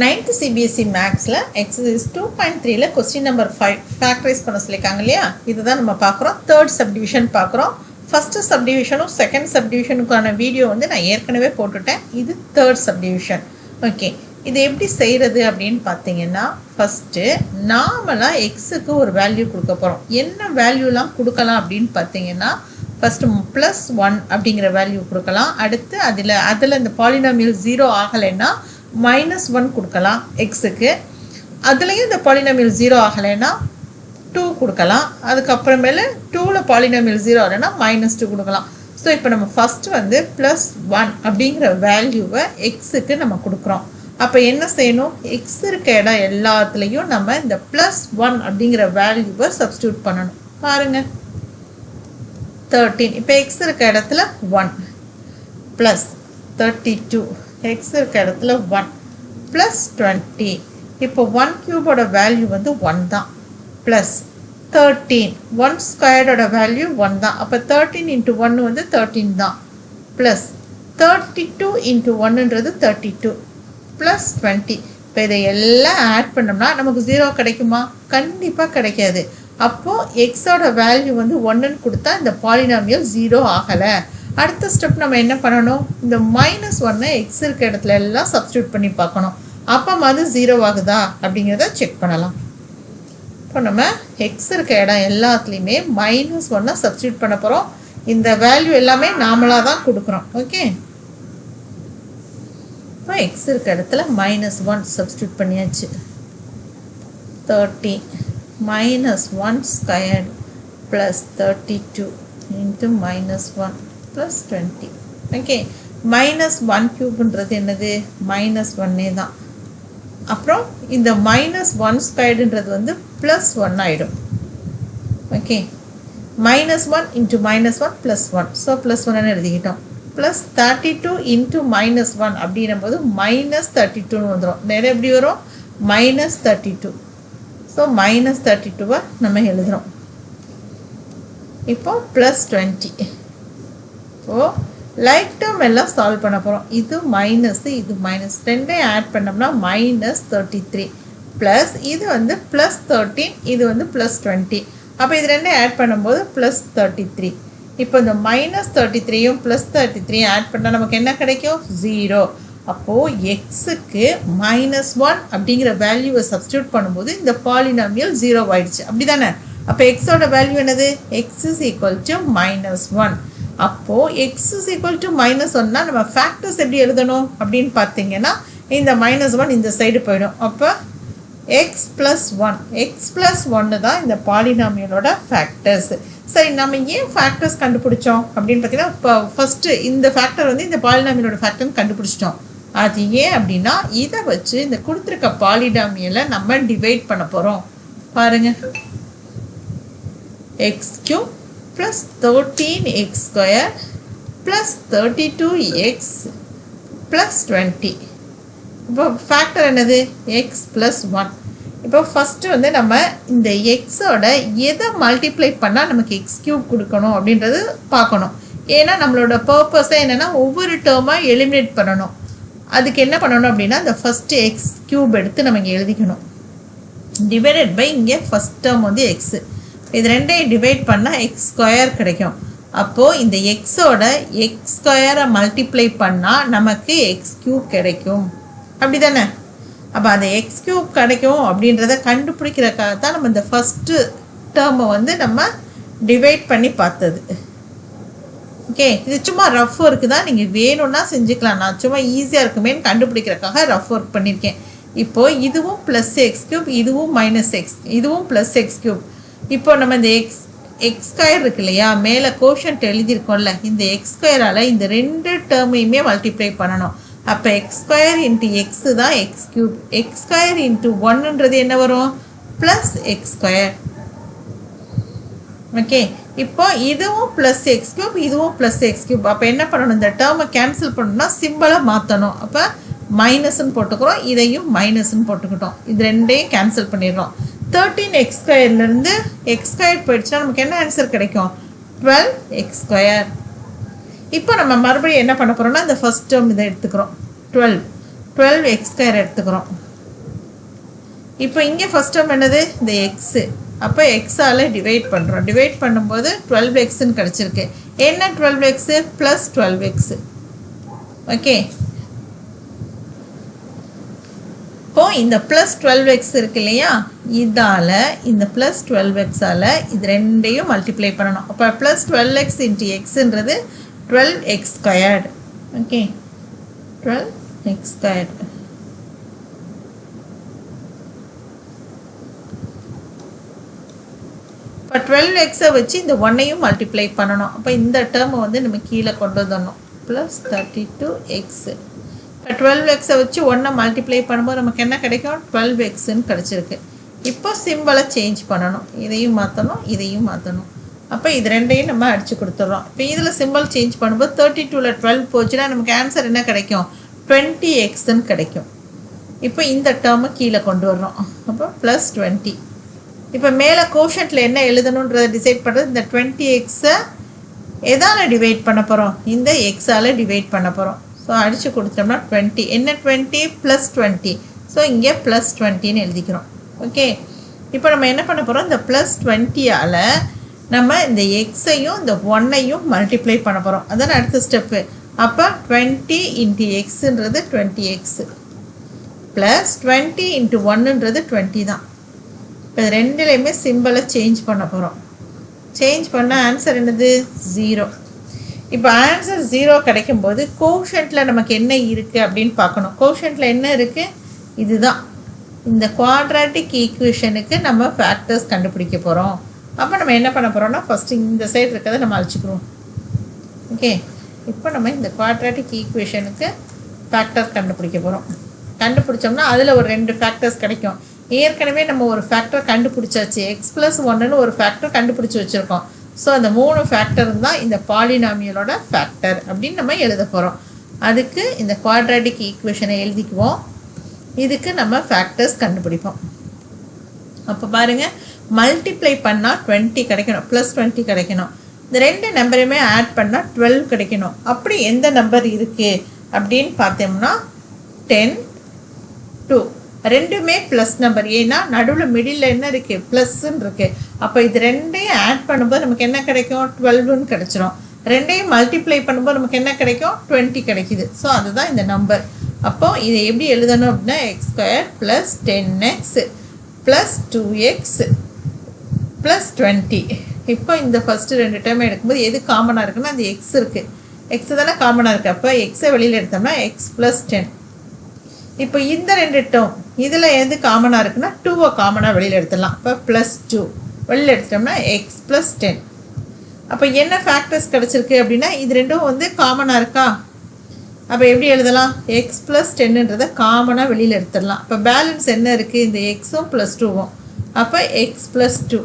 9th CBSE மேக்ஸில் exercise 2.3ல question number 5 factorise பண்ண சொல்லியிருக்காங்க இல்லையா. இதுதான் நம்ம பார்க்குறோம். தேர்ட் சப்டிவிஷன் பார்க்குறோம். ஃபஸ்ட்டு சப்டிவிஷனும் செகண்ட் சப்டிவிஷனுக்கான வீடியோ வந்து நான் ஏற்கனவே போட்டுட்டேன். இது தேர்ட் சப்டிவிஷன். ஓகே, இது எப்படி செய்கிறது அப்படின்னு பார்த்தீங்கன்னா, ஃபஸ்ட்டு நார்மலாக எக்ஸுக்கு ஒரு வேல்யூ கொடுக்க போகிறோம். என்ன வேல்யூலாம் கொடுக்கலாம் அப்படின்னு பார்த்தீங்கன்னா, ஃபஸ்ட்டு +1 அப்படிங்கிற வேல்யூ கொடுக்கலாம். அடுத்து அதில் இந்த பாலினாமியல் 0 ஆகலைன்னா -1 கொடுக்கலாம் எக்ஸுக்கு. அதுலேயும் இந்த பாலினாமியல் 0 ஆகலைன்னா 2 கொடுக்கலாம். அதுக்கப்புறமேல 2ல் பாலினாமியல் 0 ஆகலைன்னா -2 கொடுக்கலாம். ஸோ இப்போ நம்ம ஃபஸ்ட்டு வந்து +1 அப்படிங்கிற வேல்யூவை எக்ஸுக்கு நம்ம கொடுக்குறோம். அப்போ என்ன செய்யணும், எக்ஸ் இருக்க இடம் எல்லாத்துலேயும் நம்ம இந்த +1 அப்படிங்கிற வேல்யூவை சப்ஸ்டியூட் பண்ணணும். பாருங்கள், 13. இப்போ எக்ஸ் இருக்க இடத்துல 1 ப்ளஸ் 32, எக்ஸ் இருக்க இடத்துல 1 ப்ளஸ் 20. இப்போ 1 கியூபோட வேல்யூ வந்து 1 தான். ப்ளஸ் 13, 1 ஸ்கொயர்டோட வேல்யூ 1 தான். அப்போ 13 இன்ட்டு 1 வந்து 13 தான். ப்ளஸ் 32 இன்ட்டு 1ன்றது 32 ப்ளஸ் 20. இப்போ இதை எல்லாம் ஆட் பண்ணோம்னா நமக்கு 0 கிடைக்குமா? கண்டிப்பாக கிடைக்காது. அப்போது எக்ஸோட வேல்யூ வந்து 1ன்னு கொடுத்தா இந்த பாலினாமியல் 0 ஆகலை. அடுத்த ஸ்டெப் நம்ம என்ன பண்ணணும், இந்த -1 எக்ஸ் இருக்க இடத்துல எல்லாம் சப்ஸ்டியூட் பண்ணி பார்க்கணும். அப்போ அது 0 ஆகுதா அப்படிங்கிறத செக் பண்ணலாம். இப்போ நம்ம எக்ஸ் இருக்க இடம் எல்லாத்துலேயுமே -1 சப்ஸ்டியூட் பண்ண போகிறோம். இந்த வேல்யூ எல்லாமே நார்மலாக தான் கொடுக்குறோம். ஓகே, இப்போ எக்ஸ் இருக்க இடத்துல -1 சப்ஸ்டியூட் பண்ணியாச்சு. 30 -1 squared plus 32 into -1 plus 20. Okay, -1 கியூப்ன்றது என்னது, -1 தான். அப்புறம் இந்த -1 ஸ்கொயர்டுன்றது வந்து +1 ஆகிடும். Okay, -1 into -1 +1. ஸோ +1 எழுதிக்கிட்டோம். ப்ளஸ் 32 இன்ட்டு -1 அப்படின்னும் போது -32 வந்துடும். நேரம் எப்படி வரும், -32. ஸோ -32 நம்ம எழுதுகிறோம். இப்போ +20. ஸோ லைக் டேர்ம் எல்லாம் சால்வ் பண்ண போகிறோம். இது மைனஸ், இது மைனஸ், ரெண்டையும் ஆட் பண்ணோம்னா -33 ப்ளஸ் இது வந்து +13, இது வந்து +20. அப்போ இது ரெண்டையும் ஆட் பண்ணும்போது +33. இப்போ இந்த -33யும் +33யும் ஆட் பண்ணால் நமக்கு என்ன கிடைக்கும், 0. அப்போது எக்ஸுக்கு -1 அப்படிங்கிற வேல்யூவை சப்ஸ்டியூட் பண்ணும்போது இந்த பாலினாமியல் 0 ஆயிடுச்சு. அப்படி தானே? அப்போ எக்ஸோட வேல்யூ என்னது, x is equal to -1. அப்போது x is equal to -1னா நம்ம ஃபேக்டர்ஸ் எப்படி எழுதணும் அப்படின்னு பார்த்தீங்கன்னா, இந்த -1 இந்த சைடு போயிடும். அப்போ x + 1 தான் இந்த பாலினாமியலோட ஃபேக்டர்ஸ். சரி, நம்ம ஏன் ஃபேக்டர்ஸ் கண்டுபிடிச்சோம் அப்படின்னு பார்த்தீங்கன்னா, இப்போ ஃபஸ்ட்டு இந்த ஃபேக்டர் வந்து இந்த பாலினாமியலோட ஃபேக்டர்னு கண்டுபிடிச்சிட்டோம். அது ஏன் அப்படின்னா, இதை வச்சு இந்த கொடுத்துருக்க பாலினாமியலை நம்ம டிவைட் பண்ண போகிறோம். பாருங்கள், x³ plus 13x² plus 32x plus 20. இப்போ ஃபேக்டர் என்னது, x + 1. இப்போ ஃபஸ்ட்டு வந்து நம்ம இந்த எக்ஸோட எதை மல்டிப்ளை பண்ணால் நமக்கு x³ கொடுக்கணும் அப்படின்றது பார்க்கணும். ஏன்னா நம்மளோட பர்பஸே என்னென்னா ஒவ்வொரு டேர்மாக எலிமினேட் பண்ணணும். அதுக்கு என்ன பண்ணணும் அப்படின்னா, இந்த ஃபஸ்ட்டு x³ எடுத்து நம்ம இங்கே எழுதிக்கணும். டிவைடட் பை இங்கே ஃபஸ்ட் டேர்ம் வந்து எக்ஸு. இது ரெண்டையும் டிவைட் பண்ணால் x² கிடைக்கும். அப்போது இந்த எக்ஸோட x² மல்டிப்ளை பண்ணால் நமக்கு x³ கிடைக்கும். அப்படி தானே? அப்போ அந்த x³ கிடைக்கும் அப்படின்றத கண்டுபிடிக்கிறக்காக தான் நம்ம இந்த ஃபஸ்ட்டு டேர்மை வந்து நம்ம டிவைட் பண்ணி பார்த்தது. ஓகே, இது சும்மா ரஃப் ஒர்க்கு தான், நீங்கள் வேணும்னா செஞ்சுக்கலாம். நான் சும்மா ஈஸியாக இருக்குமேன்னு கண்டுபிடிக்கிறக்காக ரஃப் ஒர்க் பண்ணியிருக்கேன். இப்போது இதுவும் +x³, இதுவும் -x, இதுவும் +x³. இப்போ நம்ம இந்த x² இருக்கு இல்லையா, மேலே கோஷன்ட் எழுதியிருக்கோம்ல, இந்த x² இந்த ரெண்டு டேர்மையுமே மல்டிப்ளை பண்ணணும். அப்போ x² இன்ட்டு x தான் x³. x² இன்ட்டு 1ன்றது என்ன வரும், +x². ஓகே, இப்போ இதுவும் +x³, இதுவும் +x³. அப்போ என்ன பண்ணணும், இந்த டேர்மை கேன்சல் பண்ணணும்னா சிம்பிளை மாற்றணும். அப்போ மைனஸ்ன்னு போட்டுக்கிறோம், இதையும் மைனஸ்ன்னு போட்டுக்கிட்டோம். இது ரெண்டையும் கேன்சல் பண்ணிடுறோம். 13x²லேருந்து x² போயிடுச்சுன்னா நமக்கு என்ன ஆன்சர் கிடைக்கும், 12x². இப்போ நம்ம மறுபடியும் என்ன பண்ண போகிறோம்னா, இந்த ஃபஸ்ட் டேர்ம் இதை எடுத்துக்கிறோம், 12x² எடுத்துக்கிறோம். இப்போ இங்கே ஃபஸ்ட் டைம் என்னது இந்த எக்ஸு. அப்போ எக்ஸால் டிவைட் பண்ணுறோம். டிவைட் பண்ணும்போது 12xன்னு கிடச்சிருக்கு. என்ன 12x ப்ளஸ் 12x. ஓகே, இப்போது இந்த ப்ளஸ் 12x இருக்கு இல்லையா, இதால் இந்த ப்ளஸ் 12xால் இது ரெண்டையும் மல்டிப்ளை பண்ணணும். அப்போ ப்ளஸ் 12x இன்ட்டு எக்ஸுன்றது 12x squared. Okay, 12x squared. இப்போ 12xை வச்சு இந்த ஒன்னையும் மல்டிப்ளை பண்ணணும். அப்போ இந்த டேர்மை வந்து நம்ம கீழே கொண்டு வந்துடணும். Plus 32x. இப்போ 12xை வச்சு ஒன்றை மல்டிப்ளை பண்ணும்போது நமக்கு என்ன கிடைக்கும்? 12xன்னு கிடச்சிருக்கு. இப்போ சிம்பிளை சேஞ்ச் பண்ணணும். இதையும் மாற்றணும், இதையும் மாற்றணும். அப்போ இது ரெண்டையும் நம்ம அடித்து கொடுத்துட்றோம். இப்போ இதில் சிம்பிள் சேஞ்ச் பண்ணும்போது 32ல் 12 போச்சுன்னா நமக்கு ஆன்சர் என்ன கிடைக்கும்? 20xன்னு கிடைக்கும். இப்போ இந்த டேர்மை கீழே கொண்டு வர்றோம். அப்போ ப்ளஸ் 20. இப்போ மேலே கோஷன்ட்டில் என்ன எழுதணுன்றதை டிசைட் பண்ணுறது. இந்த 20xை எதால் டிவைட் பண்ண போகிறோம்? இந்த எக்ஸால் டிவைட் பண்ண போகிறோம். ஸோ அடித்து கொடுத்தோம்னா 20. என்ன 20 ப்ளஸ் 20. ஸோ இங்கே ப்ளஸ் 20ன்னு எழுதிக்கிறோம். ஓகே, இப்போ நம்ம என்ன பண்ண போகிறோம்? இந்த ப்ளஸ் 20ஆல் நம்ம இந்த எக்ஸையும் இந்த ஒன்னையும் மல்டிப்ளை பண்ண போகிறோம். அதான் அடுத்த ஸ்டெப்பு. அப்போ 20 இன்ட்டு எக்ஸுன்றது 20x ப்ளஸ் 20 இன்ட்டு 1ன்றது 20 தான். இப்போ ரெண்டுலேயுமே சிம்பிளை சேஞ்ச் பண்ண போகிறோம். சேஞ்ச் பண்ண ஆன்சர் என்னது? 0. இப்போ ஆன்சர் 0 கிடைக்கும்போது கோஷன்ட்டில் நமக்கு என்ன இருக்குது அப்படின்னு பார்க்கணும். கோஷன்ட்டில் என்ன இருக்குது? இதுதான். இந்த குவாட்ராட்டிக் ஈக்குவேஷனுக்கு நம்ம ஃபேக்டர்ஸ் கண்டுபிடிக்க போகிறோம். அப்போ நம்ம என்ன பண்ண போகிறோம்னா ஃபஸ்ட்டு இந்த சைடு இருக்கிறத நம்ம அழிச்சிக்கிறோம். ஓகே, இப்போ நம்ம இந்த குவாட்ராட்டிக் ஈக்குவேஷனுக்கு ஃபேக்டர் கண்டுபிடிக்க போகிறோம். கண்டுபிடிச்சோம்னா அதில் ஒரு 2 ஃபேக்டர்ஸ் கிடைக்கும். ஏற்கனவே நம்ம ஒரு ஃபேக்டர் கண்டுபிடிச்சாச்சு. எக்ஸ் ப்ளஸ் 1ன்னு ஒரு ஃபேக்டர் கண்டுபிடிச்சி வச்சுருக்கோம். ஸோ அந்த 3 ஃபேக்டர் தான் இந்த பாலினாமியலோட ஃபேக்டர் அப்படின்னு நம்ம எழுத போகிறோம். அதுக்கு இந்த குவாட்ராட்டிக் ஈக்குவேஷனை எழுதிக்குவோம். இதுக்கு நம்ம ஃபேக்டர்ஸ் கண்டுபிடிப்போம். அப்போ பாருங்கள், மல்டிப்ளை பண்ணால் 20 கிடைக்கணும், ப்ளஸ் 20 கிடைக்கணும். இந்த 2 நம்பரையுமே ஆட் பண்ணால் 12 கிடைக்கணும். அப்படி எந்த நம்பர் இருக்குது அப்படின்னு பார்த்தோம்னா 10, 2 ரெண்டுமே ப்ளஸ் நம்பர். ஏன்னா நடுவில் மிடில் என்ன இருக்குது? ப்ளஸ்ன்னு இருக்குது. அப்போ இது ரெண்டையும் ஆட் பண்ணும்போது நமக்கு என்ன கிடைக்கும்? 12ன்னு கிடச்சிரும். ரெண்டையும் மல்டிப்ளை பண்ணும்போது நமக்கு என்ன கிடைக்கும்? 20 கிடைக்கிது. ஸோ அதுதான் இந்த நம்பர். அப்போது இதை எப்படி எழுதணும் அப்படின்னா X square plus 10x plus 2x plus 20. இப்போ இந்த ஃபஸ்ட்டு 2 டைம் எடுக்கும்போது எது காமனாக இருக்குன்னா அந்த எக்ஸ் இருக்குது. எக்ஸ் தானே காமனாக இருக்குது. அப்போ எக்ஸை வெளியில் எடுத்தோம்னா எக்ஸ் ப்ளஸ் 10. இப்போ இந்த 2 டேர்ம் இதில் எது காமனாக இருக்குன்னா 2வை காமனாக வெளியில் எடுத்துடலாம். இப்போ ப்ளஸ் 2 வெளியில் எடுத்துட்டோம்னா எக்ஸ் ப்ளஸ் 10. அப்போ என்ன ஃபேக்டர்ஸ் கிடச்சிருக்கு அப்படின்னா இது ரெண்டும் வந்து காமனாக இருக்கா? அப்போ எப்படி எழுதலாம்? எக்ஸ் ப்ளஸ் 10ன்றதை காமனாக வெளியில் எடுத்துடலாம். இப்போ பேலன்ஸ் என்ன இருக்குது? இந்த எக்ஸும் ப்ளஸ் 2வும். அப்போ எக்ஸ் ப்ளஸ் 2.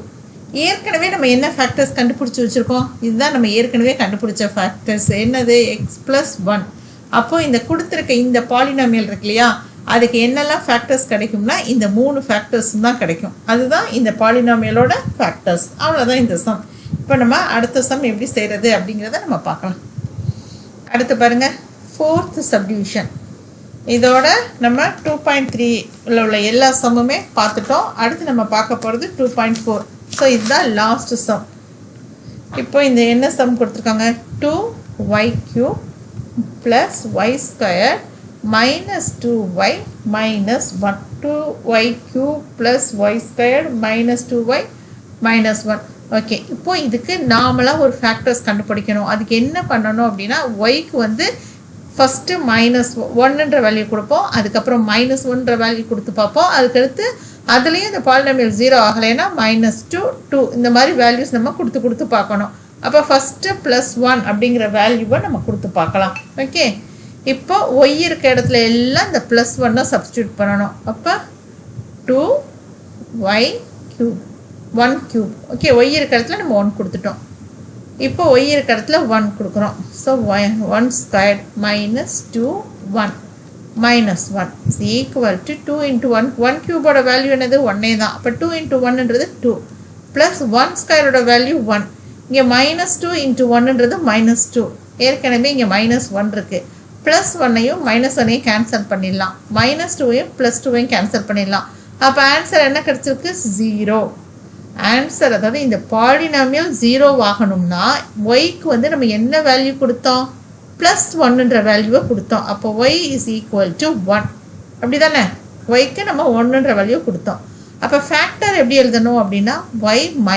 ஏற்கனவே நம்ம என்ன ஃபேக்டர்ஸ் கண்டுபிடிச்சி வச்சுருக்கோம்? இதுதான் நம்ம ஏற்கனவே கண்டுபிடிச்ச ஃபேக்டர்ஸ். என்னது? X plus 1. அப்போது இந்த கொடுத்துருக்க இந்த பாலினாமியல் இருக்கு இல்லையா, அதுக்கு என்னெல்லாம் ஃபேக்டர்ஸ் கிடைக்கும்னா இந்த 3 ஃபேக்டர்ஸ் தான் கிடைக்கும். அதுதான் இந்த பாலினாமியலோட ஃபேக்டர்ஸ். அவ்வளோதான் இந்த சம். இப்போ நம்ம அடுத்த சம் எப்படி செய்கிறது அப்படிங்கிறத நம்ம பார்க்கலாம். அடுத்து பாருங்கள், 4th சப்டிவிஷன். இதோட நம்ம 2.3 உள்ள எல்லா சம்முமே பார்த்துட்டோம். அடுத்து நம்ம பார்க்க போகிறது 2.4. ஸோ இதுதான் லாஸ்ட் சம். இப்போ இந்த என்ன சம் கொடுத்துருக்காங்க? 2y³ plus y square minus 2y minus 1. 2y³ plus y square minus 2y minus 1. Okay, இப்போ இதுக்கு நாமளாக ஒரு ஃபேக்டர்ஸ் கண்டுபிடிக்கணும். அதுக்கு என்ன பண்ணணும் அப்படின்னா ஒய்க்கு வந்து ஃபஸ்ட்டு மைனஸ் 1ன்ற வேல்யூ கொடுப்போம். அதுக்கப்புறம் மைனஸ் 1ன்ற வேல்யூ கொடுத்து பார்ப்போம். அதுக்கடுத்து அதுலேயும் இந்த பாலினாமியல் 0 ஆகலைன்னா -2, 2 இந்த மாதிரி வேல்யூஸ் நம்ம கொடுத்து பார்க்கணும். அப்போ ஃபஸ்ட்டு +1 அப்படிங்கிற வேல்யூவை நம்ம கொடுத்து பார்க்கலாம். ஓகே, இப்போ ஒய் இருக்க இடத்துல எல்லாம் இந்த +1 சப்ஸ்டியூட் பண்ணணும். அப்போ 2y³ 1³ ஓகே, ஒய் இருக்க இடத்துல நம்ம 1 கொடுத்துட்டோம். இப்போ ஒய் இருக்க இடத்துல 1 கொடுக்குறோம். So 1 squared minus 2 1 minus 1 is equal to 2 × 1. 1³ value என்னது? 1 தான். அப்போ 2 × 1ன்றது 2 ப்ளஸ் 1 ஸ்கொயரோட வேல்யூ 1. இங்கே -2 × 1ன்றது -2. ஏற்கனவே இங்கே -1 இருக்குது. +1ஐயும் -1ஐயும் கேன்சல் பண்ணிடலாம். -2ஐயும் +2ஐயும் கேன்சல் பண்ணிடலாம். அப்போ ஆன்சர் என்ன கிடச்சிருக்கு? 0. ஆன்சர் அதாவது இந்த பாலினாமியல் 0 ஆகணும்னா ஒய்க்கு வந்து நம்ம என்ன வேல்யூ கொடுத்தோம்? +1ன்ற வேல்யூவை கொடுத்தோம். அப்போ y is equal to 1. அப்படி தானே? ஒய்க்கு நம்ம 1ன்ற வேல்யூ கொடுத்தோம். அப்போ ஃபேக்டர் எப்படி எழுதணும் அப்படின்னா y -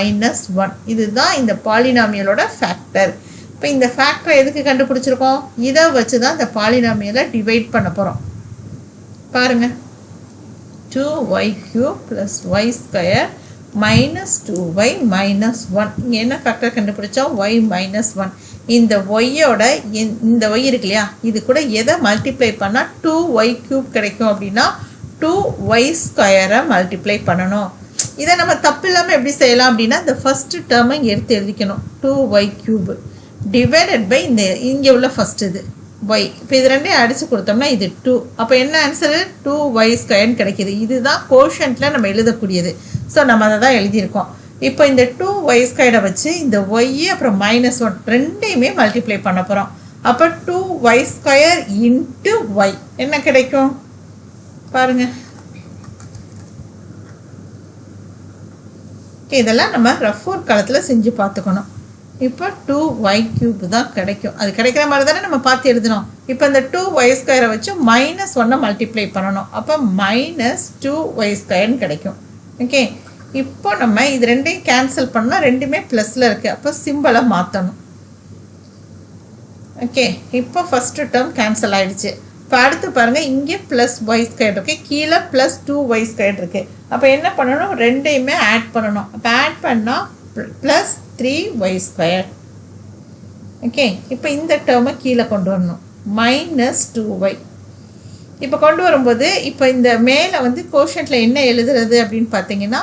1. இதுதான் இந்த பாலினாமியலோட ஃபேக்டர். இப்போ இந்த ஃபேக்டரை எதுக்கு கண்டுபிடிச்சிருக்கோம்? இதை வச்சு தான் இந்த பாலினாமியலை டிவைட் பண்ண போகிறோம். பாருங்கள், 2y³ + y² -2y - 1. இங்கே என்ன ஃபேக்டர் கண்டுபிடிச்சோம்? y - 1. இந்த ஒய்யோட இந்த ஒய் இருக்கு இல்லையா, இது கூட எதை மல்டிப்ளை பண்ணால் 2y³ கிடைக்கும் அப்படின்னா 2y² மல்டிப்ளை பண்ணணும். இதை நம்ம தப்பு இல்லாமல் எப்படி செய்யலாம் அப்படின்னா இந்த ஃபஸ்ட்டு டேர்மை எடுத்து எழுதிக்கணும். 2y³ டிவைடட் பை இந்த இங்கே உள்ள ஃபஸ்ட் இது y. இப்போ இது ரெண்டையும் அடித்து கொடுத்தோம்னா இது 2. அப்போ என்ன ஆன்சரு? 2y² கிடைக்கிது. இதுதான் கோஷன்ட்டில் நம்ம எழுதக்கூடியது. ஸோ நம்ம அதை தான் எழுதியிருக்கோம். இப்போ இந்த 2y² வச்சு இந்த y அப்புறம் -1 ரெண்டையுமே மல்டிப்ளை பண்ண போகிறோம். அப்போ 2y² × y என்ன கிடைக்கும் பாருங்க. இதெல்லாம் நம்ம ரஃப் ஒர்க் காலத்தில் செஞ்சு பார்த்துக்கணும். இப்போ 2y³ தான் கிடைக்கும். அது கிடைக்கிற மாதிரி தானே நம்ம பார்த்து எழுதணும். இப்போ இந்த 2y² வச்சு -1 மல்டிப்ளை பண்ணணும். அப்போ -2y² கிடைக்கும். ஓகே, இப்போ நம்ம இது ரெண்டையும் கேன்சல் பண்ணால் ரெண்டுமே ப்ளஸில் இருக்குது. அப்போ சிம்பிளை மாற்றணும். ஓகே, இப்போ ஃபஸ்ட்டு டேர்ம் கேன்சல் ஆகிடுச்சு. இப்போ அடுத்து பாருங்கள், இங்கே +y² இருக்குது, கீழே +2y² இருக்குது. அப்போ என்ன பண்ணணும்? ரெண்டையுமே ஆட் பண்ணணும். அப்போ ஆட் பண்ணால் +3y². ஓகே, இப்போ இந்த டேர்மை கீழே கொண்டு வரணும். -2y. இப்போ கொண்டு வரும்போது இப்போ இந்த மேலே வந்து கோஷன்ட்டில் என்ன எழுதுறது அப்படின்னு பார்த்தீங்கன்னா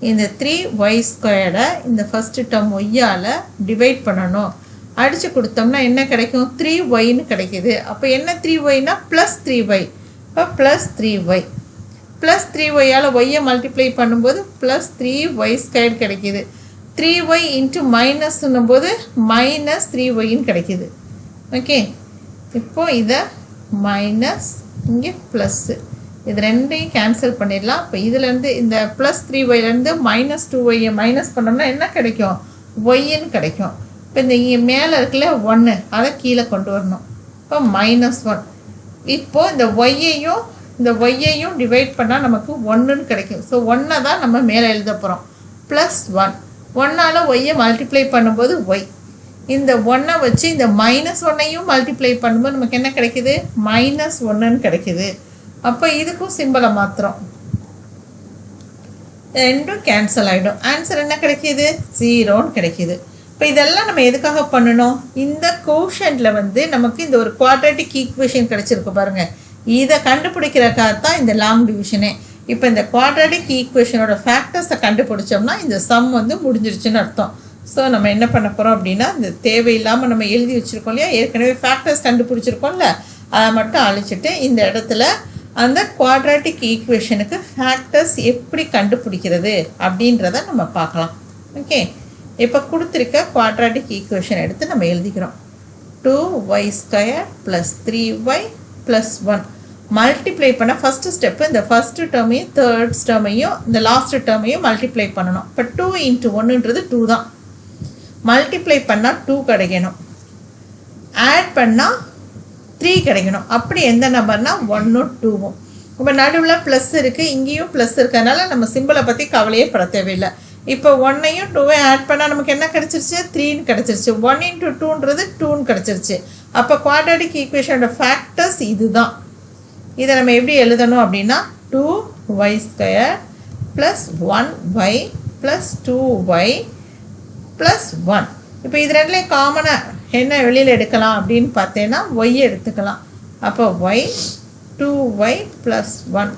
இந்த 3y² இந்த ஃபஸ்ட்டு டேர்ம் ஒய்யால் டிவைட் பண்ணணும். அடித்து கொடுத்தோம்னா என்ன கிடைக்கும்? 3yன்னு கிடைக்கிது. அப்போ என்ன 3yனா +3y. இப்போ +3y +3yயால் ஒய்யை மல்டிப்ளை பண்ணும்போது +3y² கிடைக்கிது. 3y × மைனஸ்ன்னும் போது -3yன்னு கிடைக்கிது. ஓகே, இப்போ இதை மைனஸ் இங்கே ப்ளஸ்ஸு, இது ரெண்டையும் கேன்சல் பண்ணிடலாம். இப்போ இதுலேருந்து இந்த +3yலேருந்து -2yயை மைனஸ் பண்ணோம்னா என்ன கிடைக்கும்? ஒய்ன்னு கிடைக்கும். இப்போ இந்த இங்கே மேலே இருக்குல்ல 1, அதை கீழே கொண்டு வரணும். இப்போ -1. இப்போது இந்த ஒய்யையும் டிவைட் பண்ணால் நமக்கு 1ன்னு கிடைக்கும். ஸோ 1 தான் நம்ம மேலே எழுத போகிறோம். +1 1ஆல் ஒய்யை மல்டிப்ளை பண்ணும்போது ஒய். இந்த 1 வச்சு இந்த -1ஐயும் மல்டிப்ளை பண்ணும்போது நமக்கு என்ன கிடைக்கிது? -1ன்னு கிடைக்கிது. அப்போ இதுக்கும் சிம்பிளை மாத்திரம் ரெண்டும் கேன்சல் ஆகிடும். ஆன்சர் என்ன கிடைக்கிது? 0ன்னு கிடைக்கிது. இப்போ இதெல்லாம் நம்ம எதுக்காக பண்ணணும்? இந்த கோஷன்ட்டில் வந்து நமக்கு இந்த ஒரு குவாட்ரேட்டிக் ஈக்குவேஷன் கிடச்சிருக்கு பாருங்கள். இதை கண்டுபிடிக்கிறக்காக தான் இந்த லாங் டிவிஷனே. இப்போ இந்த குவாட்ரேட்டிக் ஈக்குவேஷனோட ஃபேக்டர்ஸை கண்டுபிடிச்சோம்னா இந்த சம் வந்து முடிஞ்சிருச்சுன்னு அர்த்தம். ஸோ நம்ம என்ன பண்ண போகிறோம் அப்படின்னா இந்த தேவையில்லாமல் நம்ம எழுதி வச்சுருக்கோம் இல்லையா, ஏற்கனவே ஃபேக்டர்ஸ் கண்டுபிடிச்சிருக்கோம்ல, அதை மட்டும் அழிச்சிட்டு இந்த இடத்துல அந்த குவாட்ரேட்டிக் ஈக்குவேஷனுக்கு ஃபேக்டர்ஸ் எப்படி கண்டுபிடிக்கிறது அப்படின்றத நம்ம பார்க்கலாம். ஓகே, இப்போ கொடுத்துருக்க குவாட்ரேட்டிக் ஈக்குவேஷன் எடுத்து நம்ம எழுதிக்கிறோம். 2y² + 3y + 1 மல்டிப்ளை பண்ண ஃபஸ்ட்டு ஸ்டெப்பு இந்த ஃபஸ்ட்டு டேர்மையும் தேர்ட் டேர்மையும் இந்த லாஸ்ட்டு டேர்மையும் மல்டிப்ளை பண்ணணும். இப்போ 2 × 1ன்றது 2 தான். மல்டிப்ளை பண்ணால் 2 கிடைக்கணும், ஆட் பண்ணால் 3 கிடைக்கணும். அப்படி எந்த நம்பர்னா 1ம் 2ம். இப்போ நடுவில் ப்ளஸ் இருக்குது, இங்கேயும் ப்ளஸ் இருக்கிறதுனால நம்ம சிம்பிளை பற்றி கவலையே பட தேவையில்லை. இப்போ 1ஐயும் 2ஐயும் ஆட் பண்ணால் நமக்கு என்ன கிடச்சிருச்சு? 3ன்னு கிடச்சிருச்சு. 1 × 2ன்றது 2ன்னு கிடச்சிருச்சு. அப்போ குவாட்ரேட்டிக் ஈக்குவேஷனோட ஃபேக்டர்ஸ் இது தான். இதை நம்ம எப்படி எழுதணும் அப்படின்னா 2y² + 1y + 2y + 1. இப்போ இது ரெண்டுலேயும் காமனாக என்ன வெளியில் எடுக்கலாம் அப்படின்னு பார்த்தேன்னா ஒய் எடுத்துக்கலாம். அப்போ y 2y + 1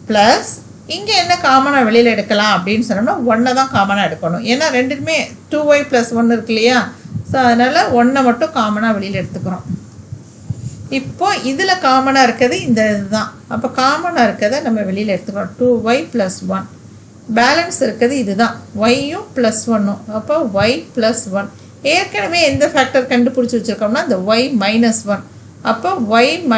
ப்ளஸ் இங்கே என்ன காமனாக வெளியில் எடுக்கலாம் அப்படின்னு சொன்னோம்னா 1 தான் காமனாக எடுக்கணும். ஏன்னா ரெண்டுமே 2y + 1 இருக்கு இல்லையா, ஸோ அதனால் 1 மட்டும் காமனாக வெளியில் எடுத்துக்கிறோம். இப்போ இதில் காமனாக இருக்கிறது இந்த இதுதான். அப்போ காமனாக இருக்கிறத நம்ம வெளியில் எடுத்துக்கிறோம். 2y + 1 பேலன்ஸ் இருக்கிறது இதுதான், ஒய்யும் +1ம். அப்போ y + 1 ஏற்கனவே எந்த ஃபேக்டர் கண்டுபிடிச்சி வச்சுருக்கோம்னா இந்த y - 1. அப்போ y -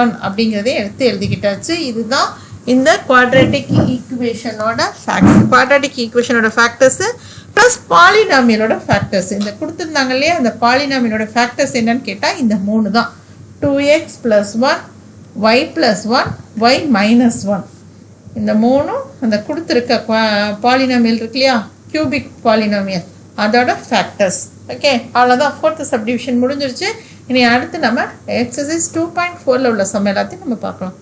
1 அப்படிங்கிறதே எடுத்து எழுதிக்கிட்டாச்சு. இதுதான் இந்த குவாட்ரேட்டிக் ஈக்குவேஷனோட ஃபேக்டர்ஸு ப்ளஸ் பாலினாமியலோட ஃபேக்டர்ஸ். இந்த கொடுத்துருந்தாங்க இல்லையா, அந்த பாலினாமியலோட ஃபேக்டர்ஸ் என்னன்னு கேட்டால் இந்த 3 தான். 2x + 1 y + 1 y - 1. இந்த 3 அந்த கொடுத்துருக்க பாலினாமியல் இருக்கு இல்லையா, கியூபிக் பாலினாமியல், அதோட ஃபேக்டர்ஸ். ஓகே, அவ்வளோதான். 4th சப்டிவிஷன் முடிஞ்சிருச்சு. இனி அடுத்து நம்ம எக்ஸசைஸ் 2.4ல் உள்ள சம் எல்லாத்தையும் நம்ம பார்க்கலாம்.